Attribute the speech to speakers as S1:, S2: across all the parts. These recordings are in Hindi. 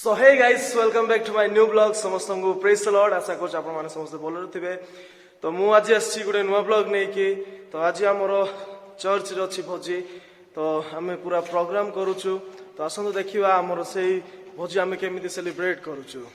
S1: So hey guys welcome back to my new blog समस्त को प्रेज द लॉर्ड आशा कर आपण माने समस्त भल थे। तो मु आज आसी गोटे नुआ ब्लॉग नहीं कि तो आज आमर चर्च रे अछि भोजी। तो आमे पूरा प्रोग्राम करूछु। तो आसंतु देखिबा आमर सेही भोजी आमे केमिति सेलिब्रेट करूछु।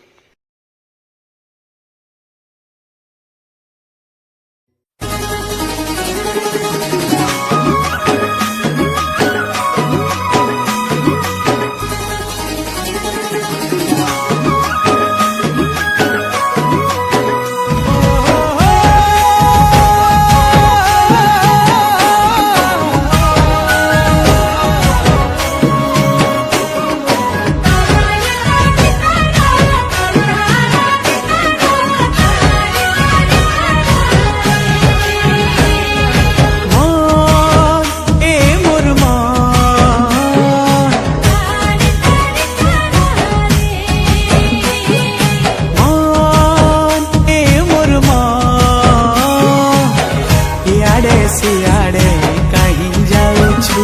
S2: सियाड़े कहीं जाऊछु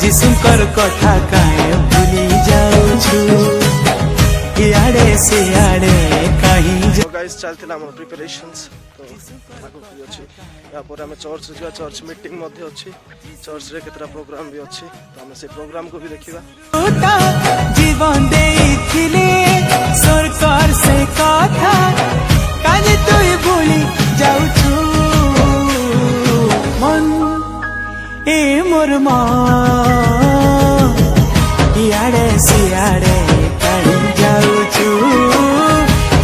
S2: जिसुकर कथा काहे भूली जाऊछु इयाड़े सियाड़े कहीं
S1: तो गाइस चलथिला हमर प्रिपरेशंस। तो आगु की अछि या पर हम चर्च जा चर्च मीटिंग मध्ये अछि चर्च रे केतरा प्रोग्राम भी अछि। तो हम से प्रोग्राम को भी देखिबा।
S2: जीवन देइथिले सरकार से कथा काहे तोय भूली जाऊछु ए मोर इयाड़े सियाड़े कहीं जाऊछु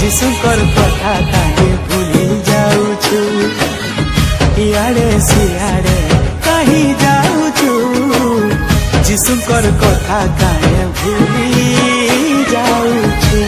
S2: जिसुकर कथा काहे भूली जाऊछु इयाड़े सियाड़े कहीं जाऊछु जिसुकर कथा काहे भूली जाऊछु।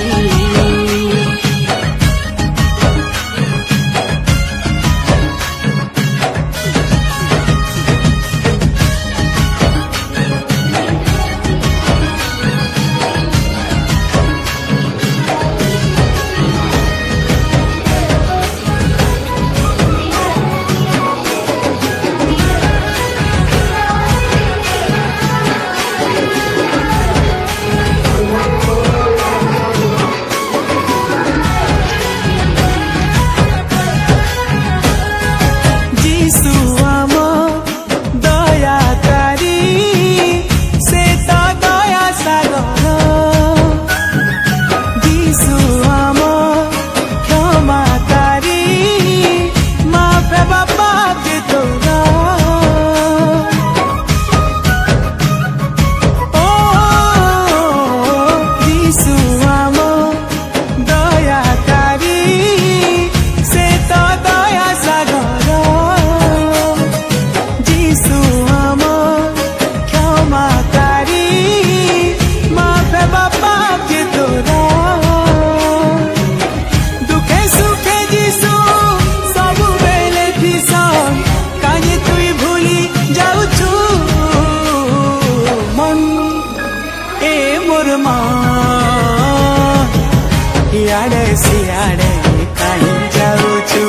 S2: इयाड़े सियाड़े कहीं जाऊछु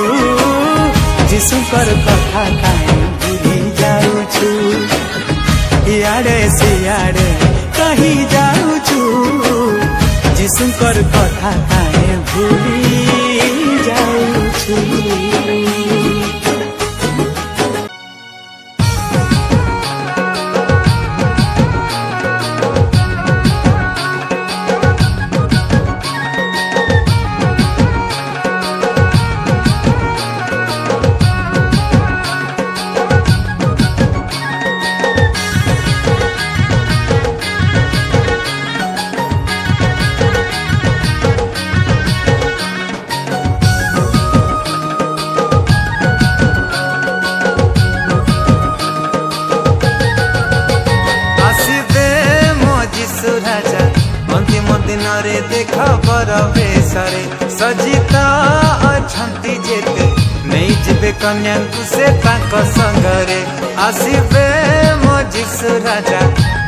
S2: जिसुकर कथा काहे भूली जाऊछु इयाड़े सियाड़े कहीं जाऊछु जिसुकर कथा काहे भूली जाऊछु। दिन रे देख बर बेसरे सजिता अछंती जेते नहीं जिबे कन्या से ताक संगरे आसीबे मो जिसु राजा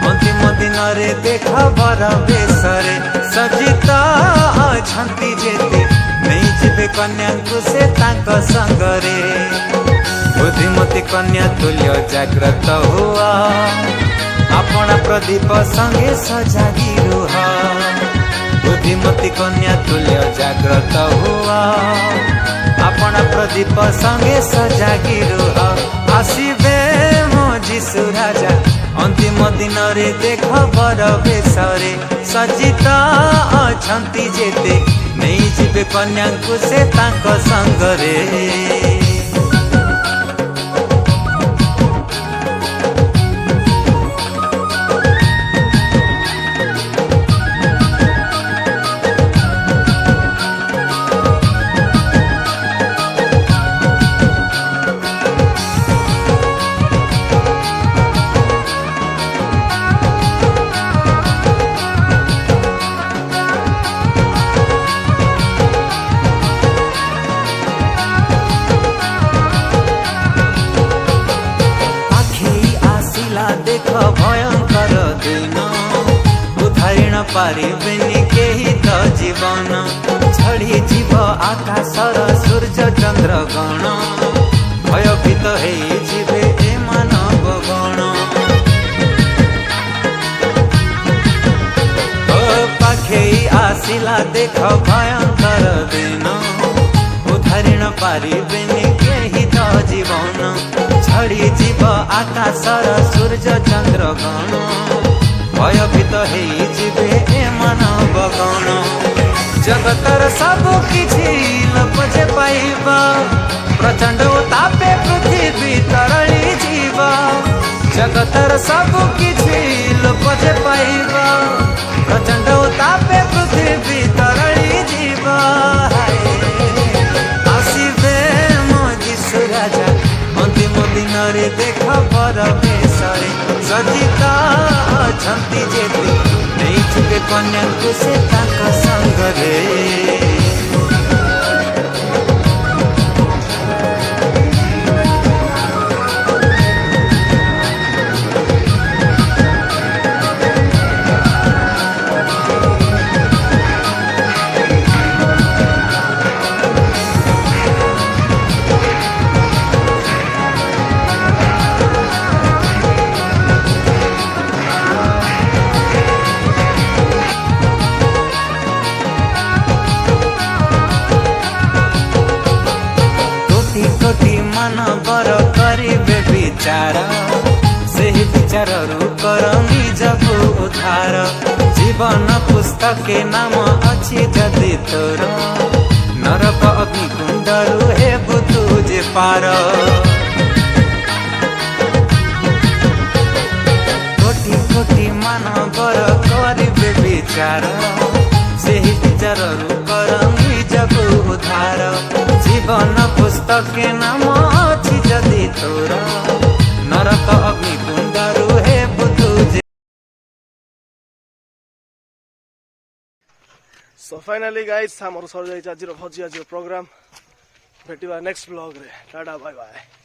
S2: अंतिम दिन रे देख बर बेसरे सजिता अछंती जेते नहीं जिबे कन्या से ताक संगरे बुद्धिमती कन्या तुल्य जाग्रत हुआ अपना प्रदीप संगे सजागी रुहा। बुद्धिमती कन्या तुल्य जाग्रत हुआ आपण प्रदीप संगे सजागी रुह आसीबे मो जीशु राजा अंतिम दिन रे देख बर बेसरे सजिता अछंती जेते नहीं जिबे कन्या को से तांक संगरे देख भयंकर दिन उधारण पारिबेनि केही तो जीवन छड़ी जीव आकाशर सूर्य चंद्र गण भयभीत हेई जीवे ए मानव गण पाखेई आसिला देख भयंकर दिन उधारण पारिबेनि केही तो जीवन छड़ी जीव आकाशर सूर्य चंद्र गण भयभीत हेई जीवे ए मानव गण जगतर सब किछि लपजे पाइबा प्रचंड तापे पृथ्वी तरली जीव जगतर सब किछि लपजे पाइबा प्रचंड तापे पृथ्वी तरली जीव आसीबे मो जीशु राजा अंतिम दिन रे देख बर बेसरे सजिता अछंती जेते नहीं छिपे कन्या को से ताक संगरे कोटि मानवर करिबे विचार से विचार कर निजको उद्धार जीवन पुस्तक नाम अच्छी जदि तोर नरक अग्निकुंड रुहे बुतुजे पार कोटि कोटि मानवर करिबे विचार से विचार कर निजको उद्धार जीवन पुस्तक नाम अच्छी जदि तोर नरक अग्निकुंड रुहे बुतुजे
S1: सो फाइनाली गाइस हमर सर जाई आज भोजी आज प्रोग्राम भेटिबा नेक्स्ट ब्लॉग रे टाटा बाय बाय।